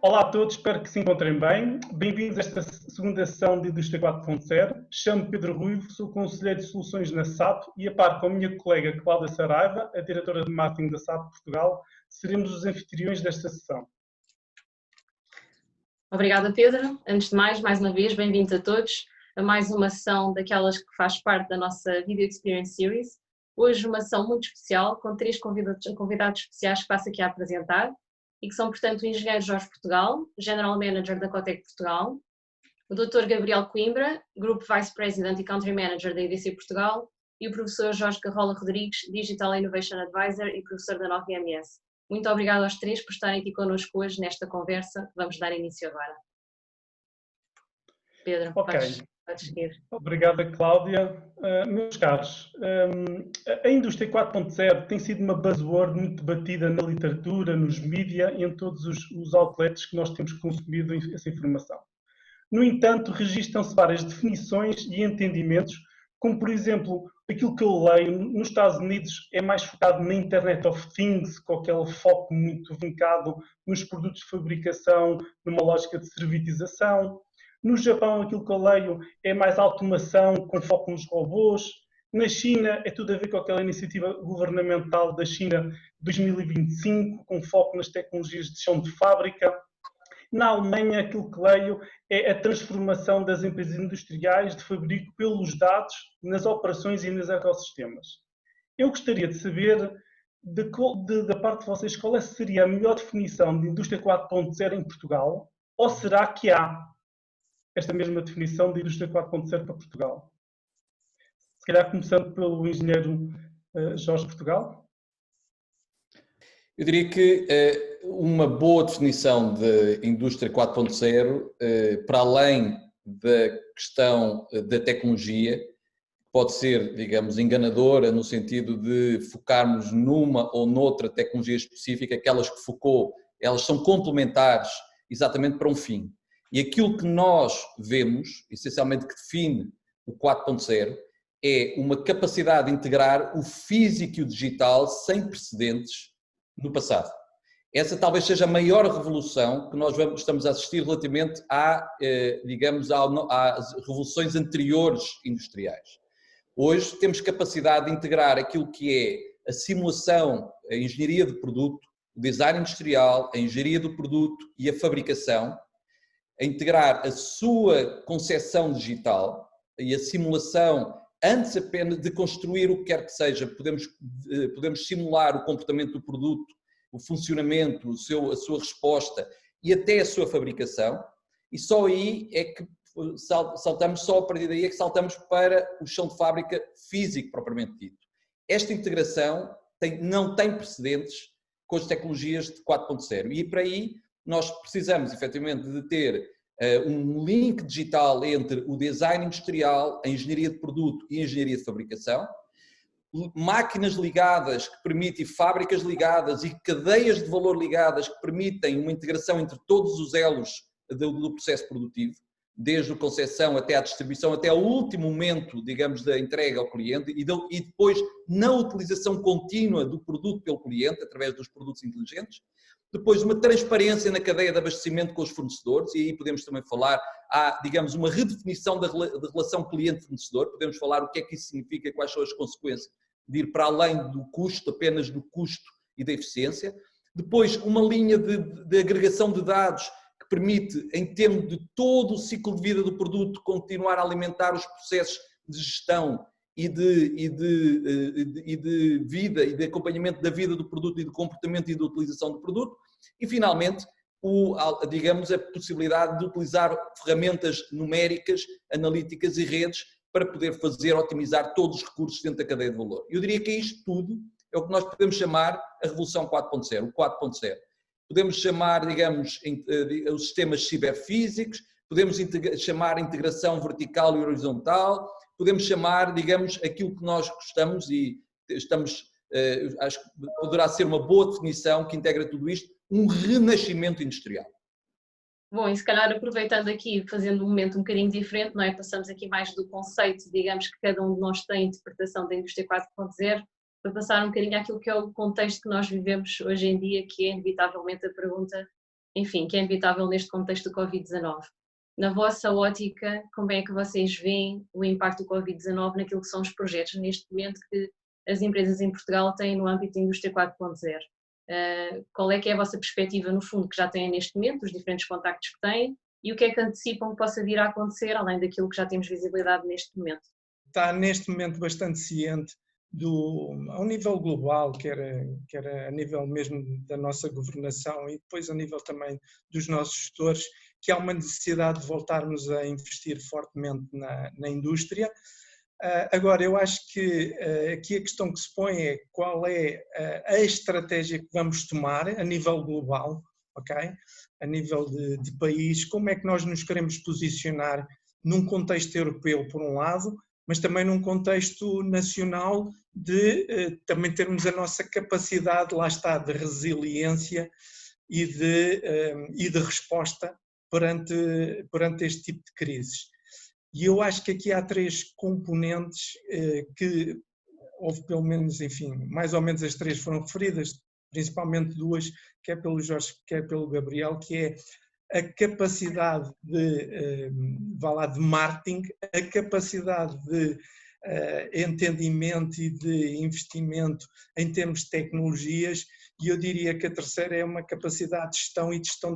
Olá a todos, espero que se encontrem bem. Bem-vindos a esta segunda sessão de Indústria 4.0. Chamo-me Pedro Ruivo, sou conselheiro de soluções na SAP e, a par com a minha colega Cláudia Saraiva, a diretora de marketing da SAP Portugal, seremos os anfitriões desta sessão. Obrigada, Pedro. Antes de mais uma vez, bem-vindos a todos a mais uma sessão daquelas que faz parte da nossa Video Experience Series. Hoje uma sessão muito especial, com três convidados especiais que passo aqui a apresentar e que são, portanto, o engenheiro Jorge Portugal, General Manager da Cotec Portugal, o Dr. Gabriel Coimbra, Group Vice President e Country Manager da EDC Portugal e o professor Jorge Carrola Rodrigues, Digital Innovation Advisor e professor da 9IMS. Muito obrigada aos três por estarem aqui connosco hoje nesta conversa. Vamos dar início agora. Pedro, podes seguir. Obrigada, Cláudia. Meus caros, a indústria 4.0 tem sido uma buzzword muito debatida na literatura, nos mídias e em todos os outlets que nós temos consumido essa informação. No entanto, registram-se várias definições e entendimentos, como, por exemplo, aquilo que eu leio nos Estados Unidos é mais focado na Internet of Things, com aquele foco muito vincado nos produtos de fabricação, numa lógica de servitização. No Japão, aquilo que eu leio é mais automação, com foco nos robôs. Na China, é tudo a ver com aquela iniciativa governamental da China 2025, com foco nas tecnologias de chão de fábrica. Na Alemanha, aquilo que leio é a transformação das empresas industriais de fabrico pelos dados nas operações e nos ecossistemas. Eu gostaria de saber, da parte de vocês, qual seria a melhor definição de indústria 4.0 em Portugal, ou será que há esta mesma definição de indústria 4.0 para Portugal? Se calhar começando pelo engenheiro Jorge Portugal. Eu diria que uma boa definição de indústria 4.0, para além da questão da tecnologia, pode ser, digamos, enganadora no sentido de focarmos numa ou noutra tecnologia específica, aquelas que focou, elas são complementares exatamente para um fim. E aquilo que nós vemos, essencialmente que define o 4.0, é uma capacidade de integrar o físico e o digital sem precedentes no passado. Essa talvez seja a maior revolução que nós estamos a assistir relativamente digamos, às revoluções anteriores industriais. Hoje temos capacidade de integrar aquilo que é a simulação, a engenharia de produto, o design industrial, a engenharia do produto e a fabricação, a integrar a sua concepção digital e a simulação, antes apenas de construir o que quer que seja, podemos simular o comportamento do produto, o funcionamento, a sua resposta e até a sua fabricação, e só aí é que saltamos, só a partir daí é que saltamos para o chão de fábrica físico propriamente dito. Esta integração não tem precedentes com as tecnologias de 4.0 e para aí nós precisamos efetivamente de ter um link digital entre o design industrial, a engenharia de produto e a engenharia de fabricação, máquinas ligadas que permitem, fábricas ligadas e cadeias de valor ligadas que permitem uma integração entre todos os elos do processo produtivo, desde a concepção até a distribuição, até o último momento, digamos, da entrega ao cliente e depois na utilização contínua do produto pelo cliente, através dos produtos inteligentes. Depois uma transparência na cadeia de abastecimento com os fornecedores, e aí podemos também falar, há, digamos, uma redefinição da relação cliente-fornecedor, podemos falar o que é que isso significa, quais são as consequências de ir para além do custo, apenas do custo e da eficiência. Depois uma linha de agregação de dados que permite, em termos de todo o ciclo de vida do produto, continuar a alimentar os processos de gestão e de vida e de acompanhamento da vida do produto e do comportamento e da utilização do produto. E finalmente, digamos, a possibilidade de utilizar ferramentas numéricas, analíticas e redes para poder otimizar todos os recursos dentro da cadeia de valor. Eu diria que isto tudo é o que nós podemos chamar a revolução 4.0, o 4.0. Podemos chamar, digamos, os sistemas ciberfísicos, podemos chamar a integração vertical e horizontal, podemos chamar, digamos, aquilo que nós gostamos e acho que poderá ser uma boa definição que integra tudo isto, um renascimento industrial. Bom, e se calhar aproveitando aqui, fazendo um momento um bocadinho diferente, não é? Passamos aqui mais do conceito, digamos, que cada um de nós tem, interpretação da indústria 4.0, para passar um bocadinho àquilo que é o contexto que nós vivemos hoje em dia, que é inevitavelmente a pergunta: enfim, que é inevitável neste contexto do Covid-19. Na vossa ótica, como é que vocês veem o impacto do Covid-19 naquilo que são os projetos neste momento que as empresas em Portugal têm no âmbito da indústria 4.0? Qual é que é a vossa perspectiva, no fundo, que já têm neste momento, os diferentes contactos que têm, e o que é que antecipam que possa vir a acontecer, além daquilo que já temos visibilidade neste momento? Está neste momento bastante ciente ao nível global, quer a nível mesmo da nossa governação e depois a nível também dos nossos gestores, que há uma necessidade de voltarmos a investir fortemente na indústria. Agora, eu acho que aqui a questão que se põe é qual é a estratégia que vamos tomar a nível global, ok? A nível de país, como é que nós nos queremos posicionar num contexto europeu, por um lado, mas também num contexto nacional de também termos a nossa capacidade, lá está, de resiliência e de resposta perante este tipo de crises. E eu acho que aqui há 3 componentes que houve pelo menos, enfim, mais ou menos as 3 foram referidas, principalmente 2, quer pelo Jorge, quer pelo Gabriel, que é a capacidade de marketing, a capacidade de entendimento e de investimento em termos de tecnologias, e eu diria que a terceira é uma capacidade de gestão e de gestão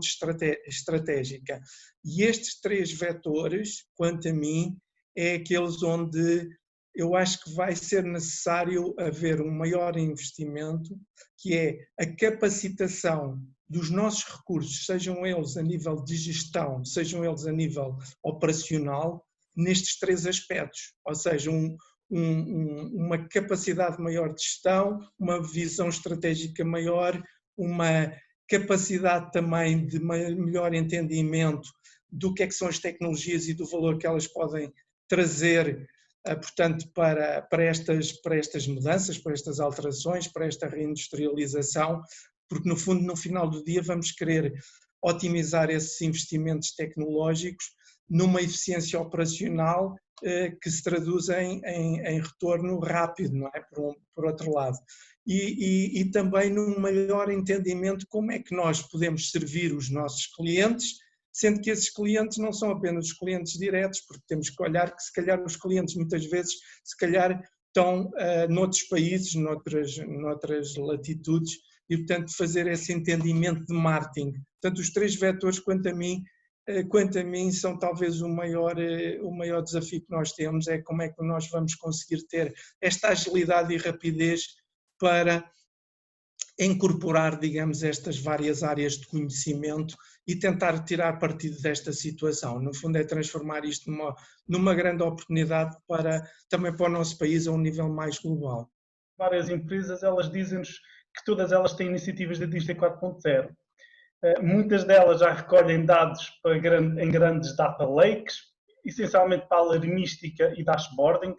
estratégica. E estes 3 vetores, quanto a mim, é aqueles onde eu acho que vai ser necessário haver um maior investimento, que é a capacitação dos nossos recursos, sejam eles a nível de gestão, sejam eles a nível operacional, nestes 3 aspectos, ou seja, uma capacidade maior de gestão, uma visão estratégica maior, uma capacidade também de melhor entendimento do que é que são as tecnologias e do valor que elas podem trazer, portanto, para estas mudanças, para estas alterações, para esta reindustrialização, porque no fundo, no final do dia, vamos querer otimizar esses investimentos tecnológicos numa eficiência operacional que se traduz em retorno rápido, não é? Por outro lado. E também num maior entendimento de como é que nós podemos servir os nossos clientes, sendo que esses clientes não são apenas os clientes diretos, porque temos que olhar que se calhar os clientes muitas vezes, se calhar estão noutros países, noutras latitudes, e portanto fazer esse entendimento de marketing. Portanto, os 3 vetores, quanto a mim, são talvez o maior desafio que nós temos, é como é que nós vamos conseguir ter esta agilidade e rapidez para incorporar, digamos, estas várias áreas de conhecimento e tentar tirar partido desta situação. No fundo, é transformar isto numa grande oportunidade também para o nosso país a um nível mais global. Várias empresas, elas dizem-nos que todas elas têm iniciativas de indústria 4.0. Muitas delas já recolhem dados em grandes data lakes, essencialmente para alarmística e dashboarding.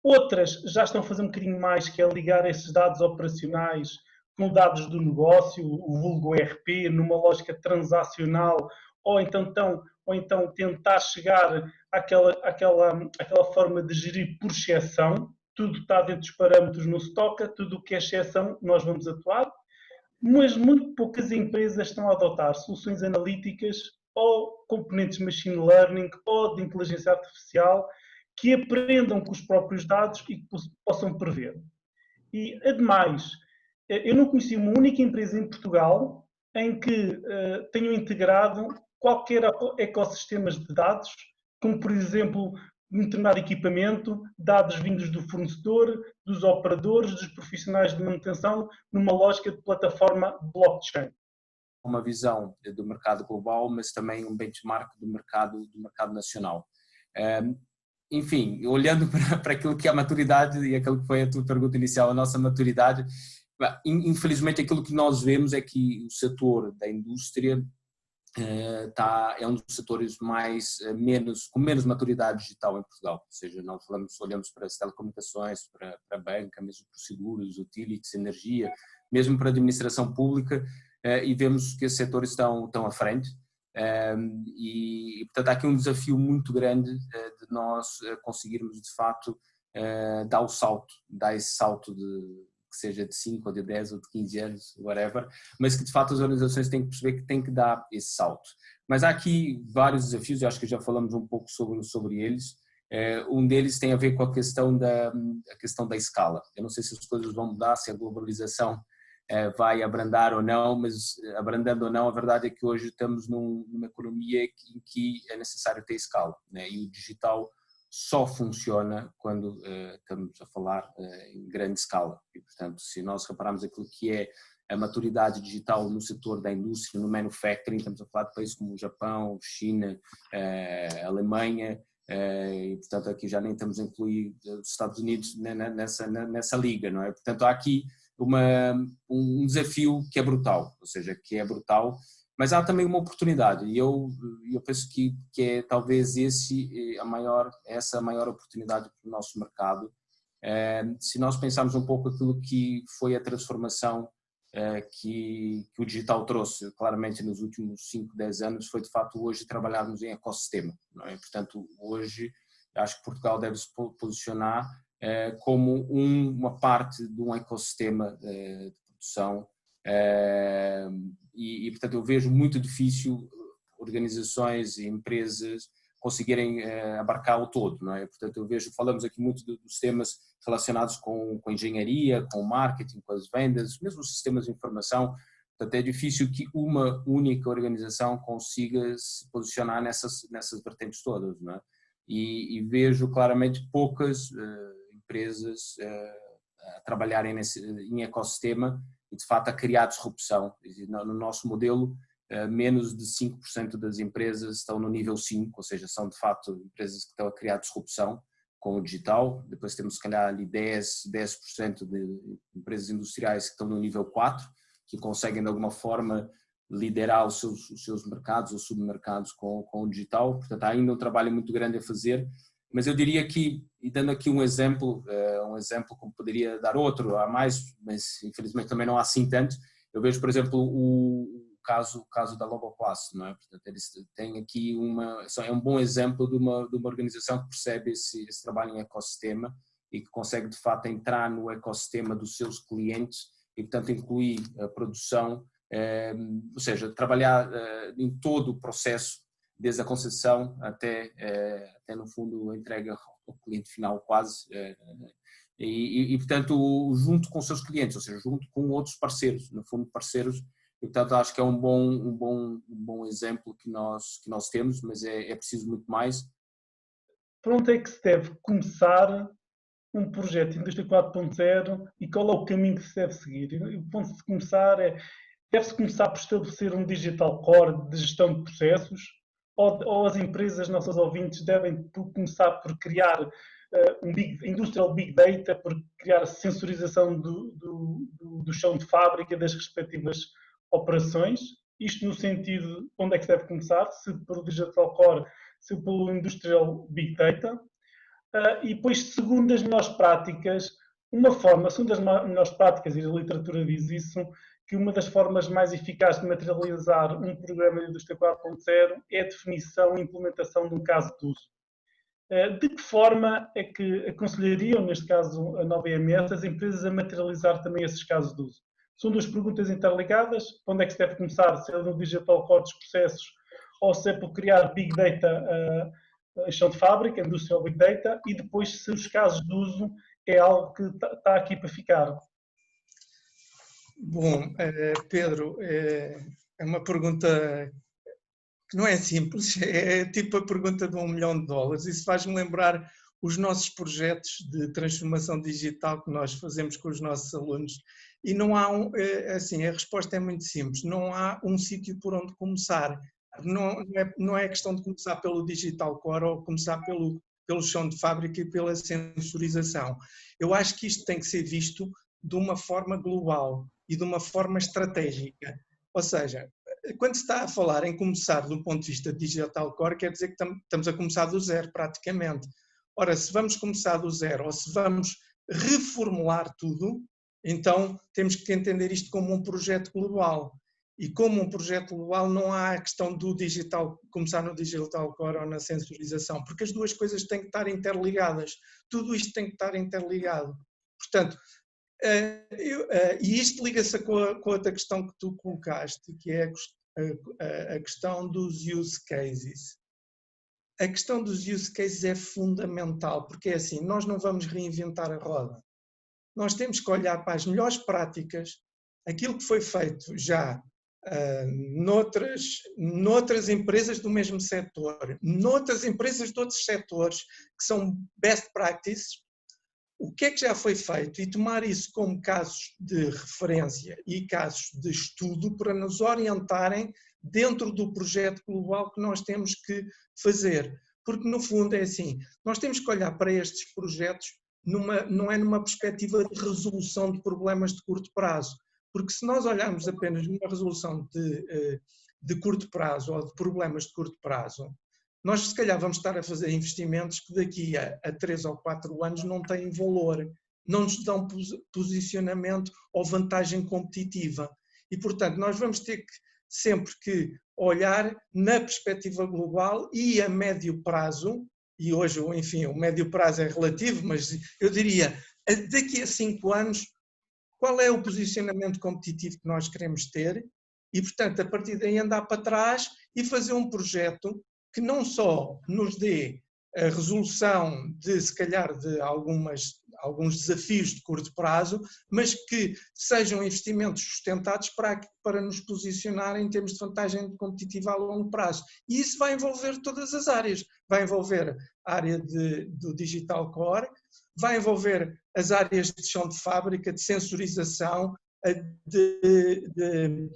Outras já estão a fazer um bocadinho mais, que é ligar esses dados operacionais com dados do negócio, o vulgo ERP, numa lógica transacional, ou então tentar chegar àquela forma de gerir por exceção. Tudo está dentro dos parâmetros, não se toca, tudo o que é exceção nós vamos atuar, mas muito poucas empresas estão a adotar soluções analíticas ou componentes de machine learning ou de inteligência artificial que aprendam com os próprios dados e que possam prever. E, ademais, eu não conheci uma única empresa em Portugal em que tenham integrado qualquer ecossistemas de dados, como, por exemplo, um determinado equipamento, dados vindos do fornecedor, dos operadores, dos profissionais de manutenção, numa lógica de plataforma blockchain. Uma visão do mercado global, mas também um benchmark do mercado nacional. Enfim, olhando para aquilo que é a maturidade e aquilo que foi a tua pergunta inicial, a nossa maturidade, infelizmente aquilo que nós vemos é que o setor da indústria é um dos setores com menos maturidade digital em Portugal, ou seja, nós olhamos para as telecomunicações, para a banca, mesmo para os seguros, utilities, energia, mesmo para a administração pública, e vemos que esses setores estão à frente, e portanto há aqui um desafio muito grande de nós conseguirmos de facto dar esse salto que seja de 5 ou de 10 ou de 15 anos, whatever, mas que de fato as organizações têm que perceber que têm que dar esse salto. Mas há aqui vários desafios, eu acho que já falamos um pouco sobre eles. Um deles tem a ver com a questão da escala. Eu não sei se as coisas vão mudar, se a globalização vai abrandar ou não, mas abrandando ou não, a verdade é que hoje estamos numa economia em que é necessário ter escala, né? E o digital só funciona quando estamos a falar em grande escala. E, portanto, se nós repararmos aquilo que é a maturidade digital no setor da indústria, no manufacturing, estamos a falar de países como o Japão, China, Alemanha, e portanto aqui já nem estamos a incluir os Estados Unidos nessa liga, não é? Portanto, há aqui um desafio que é brutal, ou seja, que é brutal, mas há também uma oportunidade, e eu penso que é talvez essa a maior oportunidade para o nosso mercado. Se nós pensarmos um pouco aquilo que foi a transformação que o digital trouxe claramente nos últimos 5, 10 anos, foi de facto hoje trabalharmos em ecossistema, não é? Portanto, hoje acho que Portugal deve se posicionar como uma parte de um ecossistema de produção e portanto eu vejo muito difícil organizações e empresas conseguirem abarcar o todo, não é? Portanto, eu vejo, falamos aqui muito dos temas relacionados com engenharia, com marketing, com as vendas, mesmo os sistemas de informação. Portanto, é difícil que uma única organização consiga se posicionar nessas vertentes todas, não é? E vejo claramente poucas empresas a trabalharem em ecossistema e, de fato, a criar disrupção. No nosso modelo, menos de 5% das empresas estão no nível 5, ou seja, são de facto empresas que estão a criar disrupção com o digital. Depois temos se calhar ali 10% de empresas industriais que estão no nível 4, que conseguem de alguma forma liderar os seus mercados ou submercados com o digital. Portanto, há ainda um trabalho muito grande a fazer, mas eu diria que, e dando aqui um exemplo como poderia dar outro, há mais, mas infelizmente também não há assim tanto. Eu vejo, por exemplo, o caso da Loboplast, não é? Portanto, eles têm aqui é um bom exemplo de uma organização que percebe esse trabalho em ecossistema e que consegue de fato entrar no ecossistema dos seus clientes e, portanto, incluir a produção, ou seja, trabalhar em todo o processo, desde a concepção até no fundo a entrega ao cliente final quase, e portanto junto com os seus clientes, ou seja, junto com outros parceiros, no fundo parceiros. E, portanto, acho que é um bom exemplo que nós temos, mas é preciso muito mais. Por onde é que se deve começar um projeto de Indústria 4.0 e qual é o caminho que se deve seguir? O ponto de começar deve-se começar por estabelecer um digital core de gestão de processos ou as empresas, nossos ouvintes, devem começar por criar industrial big data, por criar a sensorização do chão de fábrica das respectivas operações, isto no sentido de onde é que se deve começar, se pelo Digital Core, se pelo Industrial Big Data, e depois, segundo as melhores práticas, segundo as melhores práticas, e a literatura diz isso, que uma das formas mais eficazes de materializar um programa de Indústria 4.0 é a definição e implementação de um caso de uso. De que forma é que aconselhariam, neste caso a nova EMS, as empresas a materializar também esses casos de uso? São duas perguntas interligadas. Onde é que se deve começar? Se é no Digital Core dos processos ou se é por criar Big Data em chão de fábrica, Industrial Big Data, e depois se os casos de uso é algo que está aqui para ficar. Bom, Pedro, é uma pergunta que não é simples, é tipo a pergunta de $1 milhão. Isso faz-me lembrar os nossos projetos de transformação digital que nós fazemos com os nossos alunos. E não há assim, a resposta é muito simples, não há um sítio por onde começar. Não é questão de começar pelo Digital Core ou começar pelo chão de fábrica e pela sensorização. Eu acho que isto tem que ser visto de uma forma global e de uma forma estratégica. Ou seja, quando se está a falar em começar do ponto de vista Digital Core, quer dizer que estamos a começar do zero praticamente. Ora, se vamos começar do zero ou se vamos reformular tudo, então temos que entender isto como um projeto global. E como um projeto global não há a questão do digital, começar no Digital Core ou na sensorização, porque as duas coisas têm que estar interligadas. Tudo isto tem que estar interligado. Portanto, E isto liga-se com a outra questão que tu colocaste, que é a questão dos use cases. A questão dos use cases é fundamental, porque é assim, nós não vamos reinventar a roda. Nós temos que olhar para as melhores práticas, aquilo que foi feito já noutras empresas do mesmo setor, noutras empresas de outros setores, que são best practices, o que é que já foi feito e tomar isso como casos de referência e casos de estudo para nos orientarem dentro do projeto global que nós temos que fazer. Porque, no fundo, é assim, nós temos que olhar para estes projetos não é numa perspectiva de resolução de problemas de curto prazo. Porque se nós olharmos apenas numa resolução de curto prazo ou de problemas de curto prazo, nós se calhar vamos estar a fazer investimentos que daqui a 3 ou 4 anos não têm valor, não nos dão posicionamento ou vantagem competitiva. E, portanto, nós vamos ter que sempre que olhar na perspectiva global e a médio prazo, e hoje, enfim, o médio prazo é relativo, mas eu diria, daqui a 5 anos, qual é o posicionamento competitivo que nós queremos ter e, portanto, a partir daí andar para trás e fazer um projeto que não só nos dê a resolução de, se calhar, de alguns desafios de curto prazo, mas que sejam investimentos sustentados para nos posicionar em termos de vantagem competitiva a longo prazo. E isso vai envolver todas as áreas. Vai envolver a área do digital core, vai envolver as áreas de chão de fábrica, de sensorização, de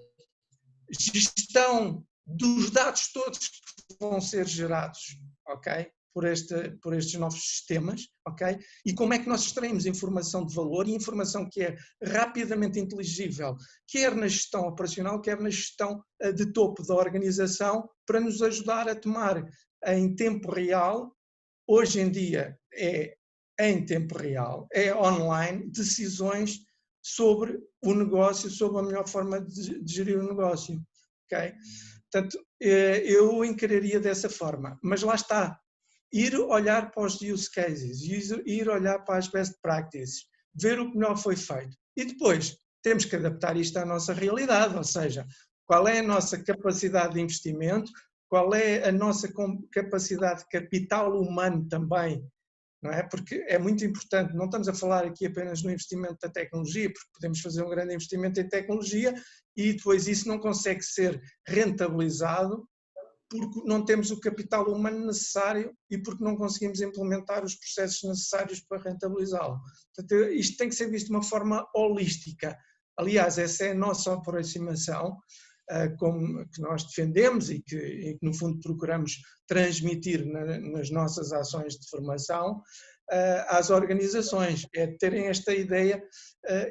gestão dos dados todos que vão ser gerados, ok? Por estes novos sistemas, ok? E como é que nós extraímos informação de valor e informação que é rapidamente inteligível, quer na gestão operacional, quer na gestão de topo da organização, para nos ajudar a tomar em tempo real, hoje em dia é em tempo real, é online, decisões sobre o negócio, sobre a melhor forma de gerir o negócio, ok? Portanto, eu encararia dessa forma, mas lá está, ir olhar para os use cases, ir olhar para as best practices, ver o que melhor foi feito e depois temos que adaptar isto à nossa realidade, ou seja, qual é a nossa capacidade de investimento, qual é a nossa capacidade de capital humano também, não é? Porque é muito importante, não estamos a falar aqui apenas no investimento da tecnologia, porque podemos fazer um grande investimento em tecnologia e depois isso não consegue ser rentabilizado porque não temos o capital humano necessário e porque não conseguimos implementar os processos necessários para rentabilizá-lo. Portanto, isto tem que ser visto de uma forma holística. Aliás, essa é a nossa aproximação que nós defendemos e que no fundo procuramos transmitir nas nossas ações de formação às organizações, é terem esta ideia,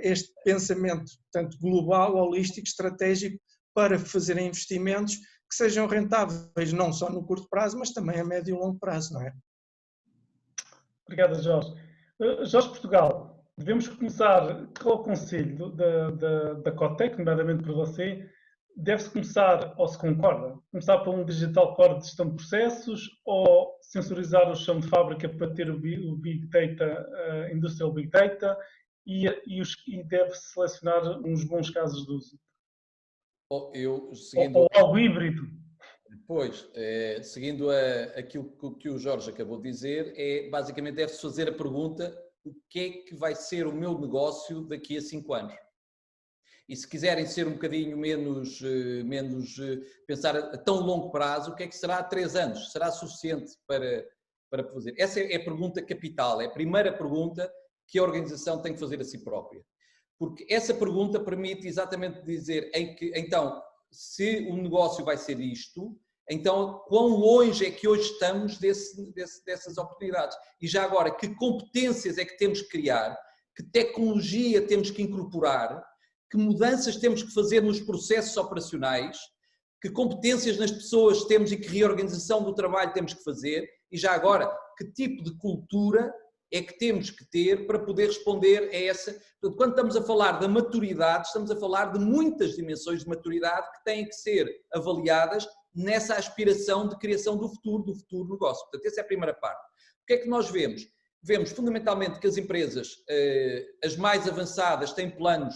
este pensamento tanto global, holístico, estratégico para fazerem investimentos que sejam rentáveis não só no curto prazo, mas também a médio e longo prazo, não é? Obrigado, Jorge. Jorge Portugal, devemos começar, qual é o conselho da Cotec, nomeadamente por você, deve-se começar, ou se concorda, começar por um digital core de gestão de processos ou sensorizar o chão de fábrica para ter o Big Data, Industrial Big Data e deve-se selecionar uns bons casos de uso? Ou algo híbrido? Pois, seguindo aquilo que o Jorge acabou de dizer, basicamente deve-se fazer a pergunta: o que é que vai ser o meu negócio daqui a 5 anos? E se quiserem ser um bocadinho menos pensar a tão longo prazo, o que é que será a 3 anos? Será suficiente para fazer? Essa é a pergunta capital, é a primeira pergunta que a organização tem que fazer a si própria. Porque essa pergunta permite exatamente dizer então, se o negócio vai ser isto, então quão longe é que hoje estamos dessas oportunidades? E já agora, que competências é que temos que criar? Que tecnologia temos que incorporar? Que mudanças temos que fazer nos processos operacionais? Que competências nas pessoas temos e que reorganização do trabalho temos que fazer? E já agora, que tipo de cultura é que temos que ter para poder responder a essa... Portanto, quando estamos a falar da maturidade, estamos a falar de muitas dimensões de maturidade que têm que ser avaliadas nessa aspiração de criação do futuro negócio. Portanto, essa é a primeira parte. O que é que nós vemos? vemos fundamentalmente que as empresas, as mais avançadas, têm planos,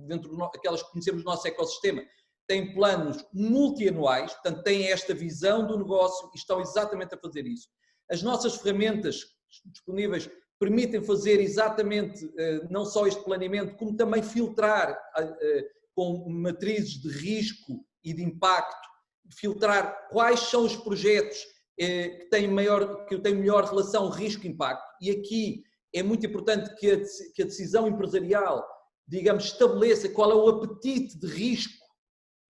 dentro daquelas que conhecemos no nosso ecossistema, têm planos multianuais, portanto têm esta visão do negócio e estão exatamente a fazer isso. As nossas ferramentas disponíveis permitem fazer exatamente não só este planeamento, como também filtrar com matrizes de risco e de impacto, filtrar quais são os projetos que têm melhor relação risco-impacto. E aqui é muito importante que a decisão empresarial, digamos, estabeleça qual é o apetite de risco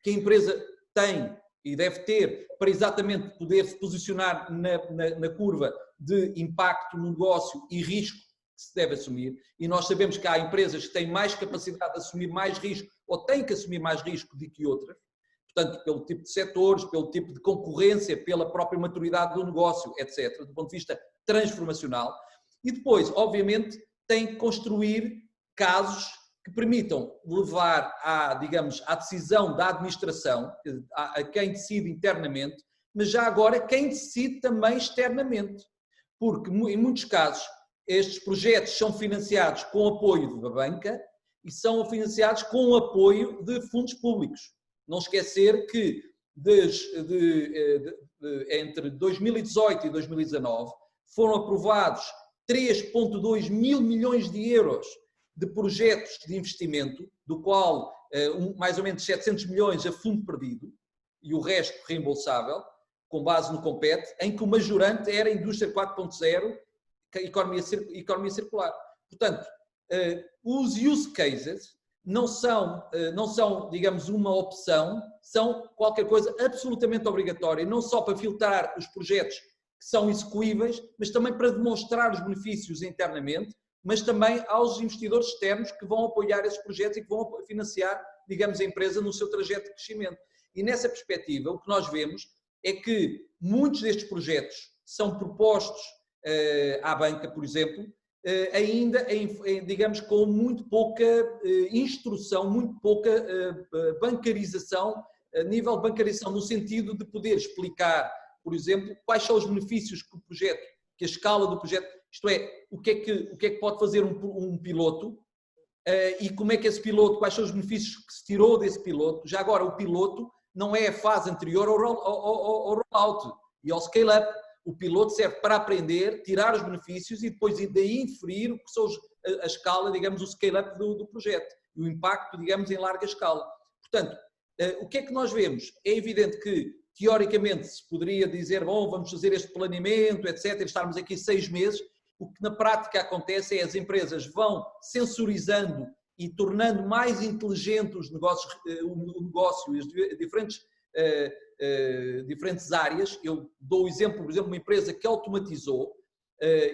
que a empresa tem e deve ter para exatamente poder se posicionar na curva de impacto no negócio e risco que se deve assumir. E nós sabemos que há empresas que têm mais capacidade de assumir mais risco ou têm que assumir mais risco do que outras, portanto, pelo tipo de setores, pelo tipo de concorrência, pela própria maturidade do negócio, etc., do ponto de vista transformacional. E depois, obviamente, tem que construir casos que permitam levar digamos, à decisão da administração, a quem decide internamente, mas já agora quem decide também externamente. Porque, em muitos casos, estes projetos são financiados com apoio da banca e são financiados com apoio de fundos públicos. Não esquecer que entre 2018 e 2019 foram aprovados 3,2 mil milhões de euros de projetos de investimento, do qual mais ou menos 700 milhões a fundo perdido e o resto reembolsável, com base no Compete, em que o majorante era a indústria 4.0, a economia circular. Portanto, os use cases não são, digamos, uma opção, são qualquer coisa absolutamente obrigatória, não só para filtrar os projetos que são execuíveis, mas também para demonstrar os benefícios internamente, mas também aos investidores externos que vão apoiar esses projetos e que vão financiar, digamos, a empresa no seu trajeto de crescimento. E nessa perspectiva, o que nós vemos é que muitos destes projetos são propostos à banca, por exemplo, ainda, digamos, com muito pouca instrução, muito pouca bancarização, nível de bancarização, no sentido de poder explicar, por exemplo, quais são os benefícios que o projeto, que a escala do projeto, isto é, o que é que pode fazer um piloto e como é que esse piloto, quais são os benefícios que se tirou desse piloto. Já agora, o piloto não é a fase anterior ao rollout e ao scale-up. O piloto serve para aprender, tirar os benefícios e depois daí inferir o que são a escala, digamos, o scale-up do projeto e o impacto, digamos, em larga escala. Portanto, o que é que nós vemos? É evidente que, teoricamente, se poderia dizer, bom, vamos fazer este planeamento, etc., estarmos aqui 6 meses. O que na prática acontece é as empresas vão sensorizando e tornando mais inteligente o negócio e as diferentes áreas. Eu dou o exemplo, por exemplo, uma empresa que automatizou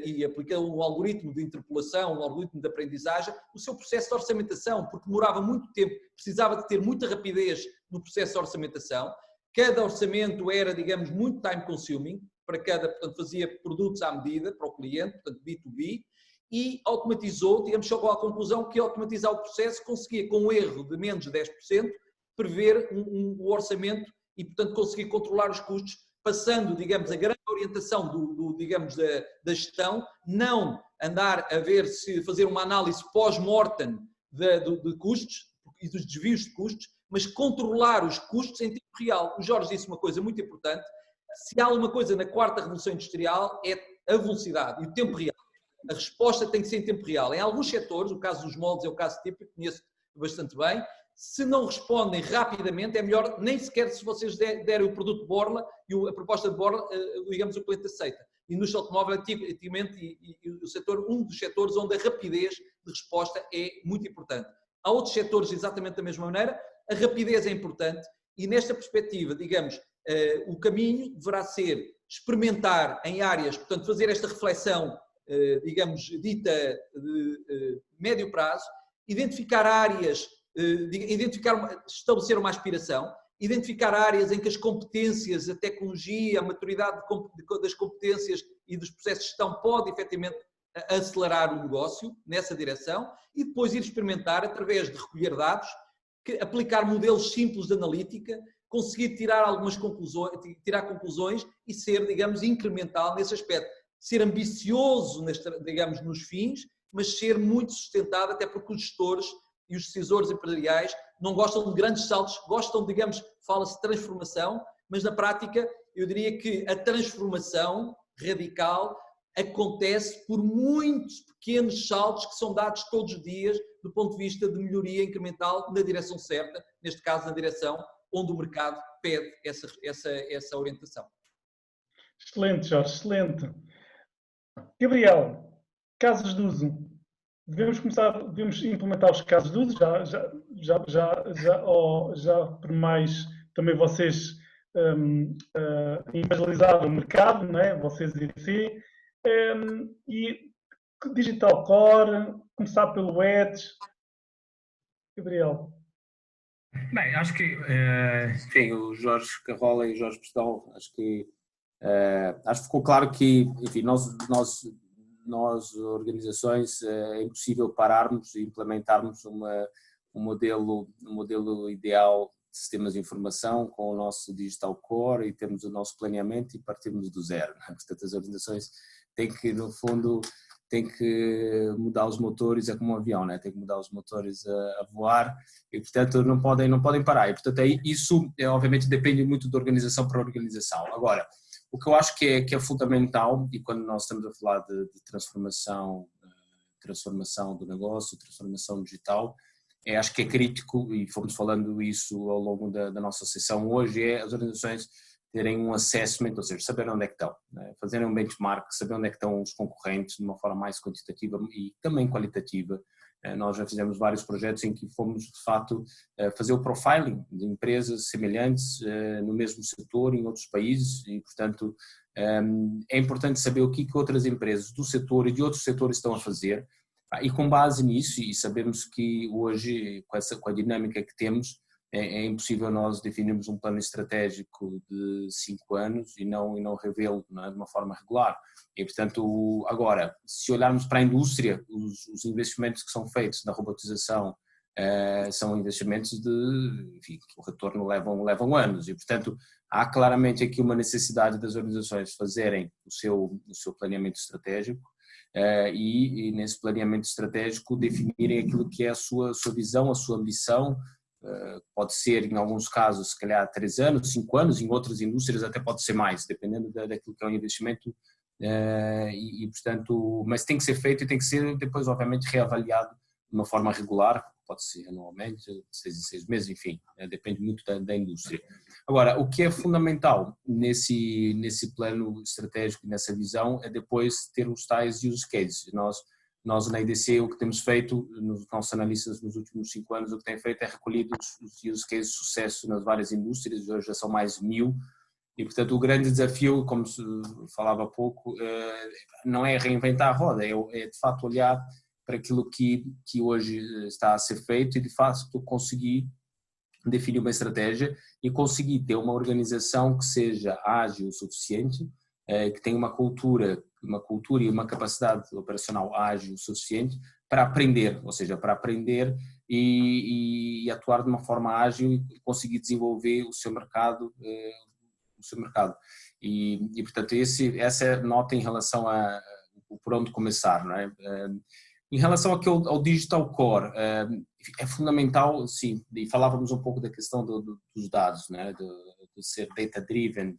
e aplicou um algoritmo de interpolação, um algoritmo de aprendizagem, o seu processo de orçamentação, porque demorava muito tempo, precisava de ter muita rapidez no processo de orçamentação. Cada orçamento era, digamos, muito time consuming, portanto fazia produtos à medida para o cliente, portanto B2B, e automatizou, digamos, chegou à conclusão que automatizar o processo conseguia, com um erro de menos de 10%, prever um orçamento e, portanto, conseguir controlar os custos, passando, digamos, a grande orientação digamos, da gestão, não andar a ver se fazer uma análise pós-mortem de custos e dos desvios de custos, mas controlar os custos em tempo real. O Jorge disse uma coisa muito importante: se há uma coisa na quarta revolução industrial é a velocidade e o tempo real. A resposta tem que ser em tempo real. Em alguns setores, o caso dos moldes é o caso típico, conheço bastante bem, se não respondem rapidamente, é melhor nem sequer se vocês derem o produto de borla e a proposta de borla, digamos, o cliente aceita. A indústria automóvel, antigamente, e o setor, um dos setores onde a rapidez de resposta é muito importante. Há outros setores exatamente da mesma maneira, a rapidez é importante e nesta perspectiva, digamos, o caminho deverá ser experimentar em áreas, portanto, fazer esta reflexão, digamos, dita de médio prazo, identificar áreas, estabelecer uma aspiração, identificar áreas em que as competências, a tecnologia, a maturidade das competências e dos processos de gestão pode efetivamente acelerar o negócio nessa direção e depois ir experimentar através de recolher dados, aplicar modelos simples de analítica, conseguir tirar algumas conclusões, tirar conclusões e ser, digamos, incremental nesse aspecto, ser ambicioso, digamos, nos fins, mas ser muito sustentado, até porque os gestores e os decisores empresariais não gostam de grandes saltos, gostam, digamos, fala-se de transformação, mas na prática eu diria que a transformação radical acontece por muitos pequenos saltos que são dados todos os dias do ponto de vista de melhoria incremental na direção certa, neste caso na direção onde o mercado pede essa orientação. Excelente, Jorge, excelente. Gabriel, casos de uso. Devemos implementar os casos de uso, já por mais também vocês evangelizaram o mercado, não é? Vocês IDC, e Digital Core, começar pelo Edge. Gabriel. Bem, acho que, enfim, o Jorge Carrola e o Jorge Pestão, acho que ficou claro que, enfim, nós organizações, é impossível pararmos e implementarmos um modelo ideal de sistemas de informação com o nosso Digital Core e termos o nosso planeamento e partirmos do zero. Portanto, as organizações têm que, no fundo, mudar os motores, é como um avião, né? Tem que mudar os motores a voar e, portanto, não podem parar. E, portanto, isso, obviamente, depende muito de organização para organização. Agora, o que eu acho que é fundamental, e quando nós estamos a falar de transformação do negócio, transformação digital, acho que é crítico, e fomos falando isso ao longo da nossa sessão hoje, as organizações terem um assessment, ou seja, saber onde é que estão, né? Fazerem um benchmark, saber onde é que estão os concorrentes de uma forma mais quantitativa e também qualitativa. Nós já fizemos vários projetos em que fomos, de fato, fazer o profiling de empresas semelhantes no mesmo setor, em outros países, e, portanto, é importante saber o que outras empresas do setor e de outros setores estão a fazer, e com base nisso, e sabemos que hoje, com a dinâmica que temos, é impossível nós definirmos um plano estratégico de 5 anos e não revê-lo, não é, de uma forma regular. E, portanto, agora, se olharmos para a indústria, os investimentos que são feitos na robotização são investimentos enfim, que o retorno levam anos e, portanto, há claramente aqui uma necessidade das organizações fazerem o seu planeamento estratégico e nesse planeamento estratégico definirem aquilo que é a sua visão, a sua ambição. Pode ser, em alguns casos, se calhar 3 anos, 5 anos, em outras indústrias até pode ser mais, dependendo daquilo que é o investimento, portanto, mas tem que ser feito e tem que ser depois, obviamente, reavaliado de uma forma regular, pode ser anualmente, 6 em 6 meses, enfim, depende muito da indústria. Agora, o que é fundamental nesse plano estratégico e nessa visão é depois ter os tais use cases. Nós na IDC o que temos feito, nos nossos analistas nos últimos 5 anos, o que tem feito é recolhido os use cases de sucesso nas várias indústrias, hoje já são mais de 1000, e portanto o grande desafio, como se falava há pouco, não é reinventar a roda, é de facto olhar para aquilo que hoje está a ser feito e de facto conseguir definir uma estratégia e conseguir ter uma organização que seja ágil o suficiente, que tenha uma cultura e uma capacidade operacional ágil o suficiente para aprender, ou seja, para aprender e atuar de uma forma ágil e conseguir desenvolver o seu mercado. E portanto, essa nota em relação a por onde começar, não é? Em relação ao Digital Core, é fundamental, sim, e falávamos um pouco da questão dos dados, né? de ser data-driven,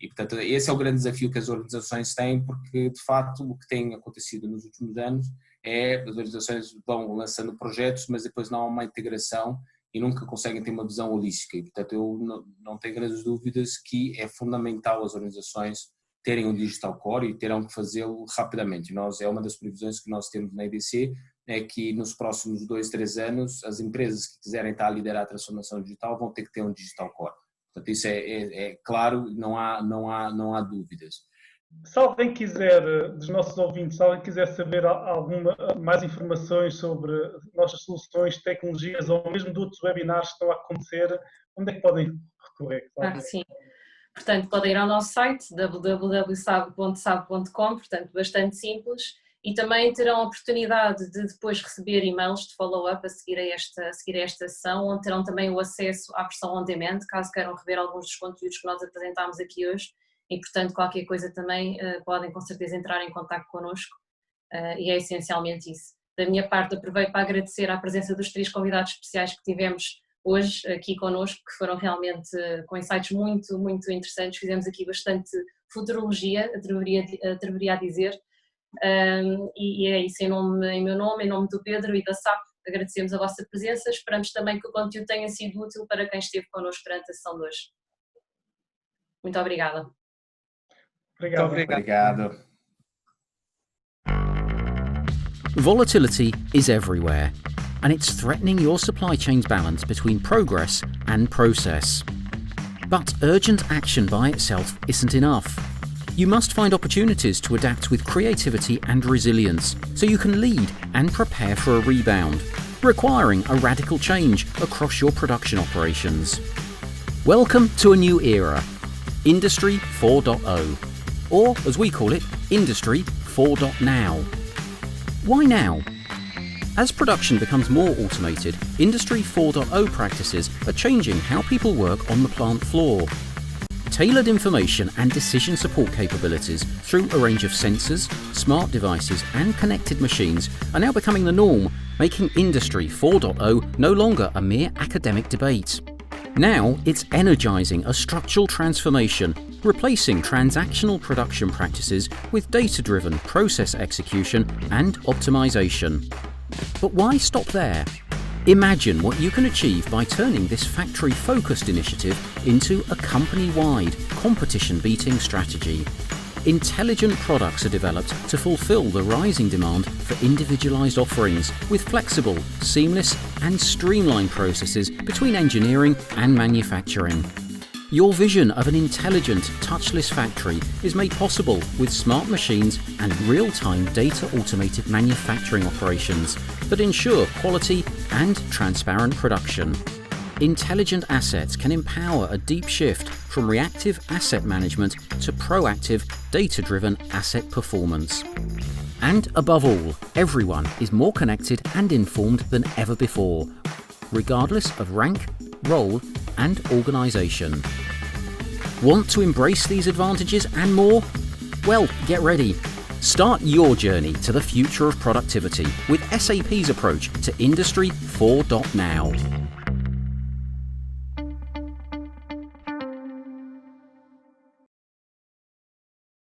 e, portanto, esse é o grande desafio que as organizações têm, porque, de facto, o que tem acontecido nos últimos anos é as organizações vão lançando projetos, mas depois não há uma integração e nunca conseguem ter uma visão holística. E, portanto, eu não tenho grandes dúvidas que é fundamental as organizações terem um Digital Core e terão que fazê-lo rapidamente. É uma das previsões que nós temos na IDC, é que nos próximos 2, 3 anos, as empresas que quiserem estar a liderar a transformação digital vão ter que ter um Digital Core. Portanto, isso é claro, não há dúvidas. Se alguém quiser, dos nossos ouvintes, se alguém quiser saber mais informações sobre nossas soluções, tecnologias ou mesmo de outros webinars que estão a acontecer, onde é que podem recorrer? Claro que sim. Portanto, podem ir ao nosso site www.sabe.com, portanto, bastante simples, e também terão a oportunidade de depois receber e-mails de follow-up a seguir a esta sessão, onde terão também o acesso à versão on demand, caso queiram rever alguns dos conteúdos que nós apresentámos aqui hoje, e, portanto, qualquer coisa também podem com certeza entrar em contato connosco e é essencialmente isso. Da minha parte, aproveito para agradecer a presença dos 3 convidados especiais que tivemos hoje aqui connosco, que foram realmente com insights muito, muito interessantes. Fizemos aqui bastante futurologia, atreveria a dizer, e é isso, em meu nome, em nome do Pedro e da SAP, agradecemos a vossa presença, esperamos também que o conteúdo tenha sido útil para quem esteve connosco durante a sessão de hoje. Muito obrigada. Obrigado. Volatility is everywhere, and it's threatening your supply chain's balance between progress and process. But urgent action by itself isn't enough. You must find opportunities to adapt with creativity and resilience, so you can lead and prepare for a rebound, requiring a radical change across your production operations. Welcome to a new era, Industry 4.0, or as we call it, Industry 4.now. Why now? As production becomes more automated, Industry 4.0 practices are changing how people work on the plant floor. Tailored information and decision support capabilities through a range of sensors, smart devices and connected machines are now becoming the norm, making Industry 4.0 no longer a mere academic debate. Now it's energising a structural transformation, replacing transactional production practices with data-driven process execution and optimisation. But why stop there? Imagine what you can achieve by turning this factory-focused initiative into a company-wide, competition-beating strategy. Intelligent products are developed to fulfill the rising demand for individualised offerings with flexible, seamless and streamlined processes between engineering and manufacturing. Your vision of an intelligent, touchless factory is made possible with smart machines and real-time data-automated manufacturing operations that ensure quality and transparent production. Intelligent assets can empower a deep shift from reactive asset management to proactive, data-driven asset performance. And above all, everyone is more connected and informed than ever before, regardless of rank, role and organisation. Want to embrace these advantages and more? Well, get ready. Start your journey to the future of productivity with SAP's approach to Industry 4.now.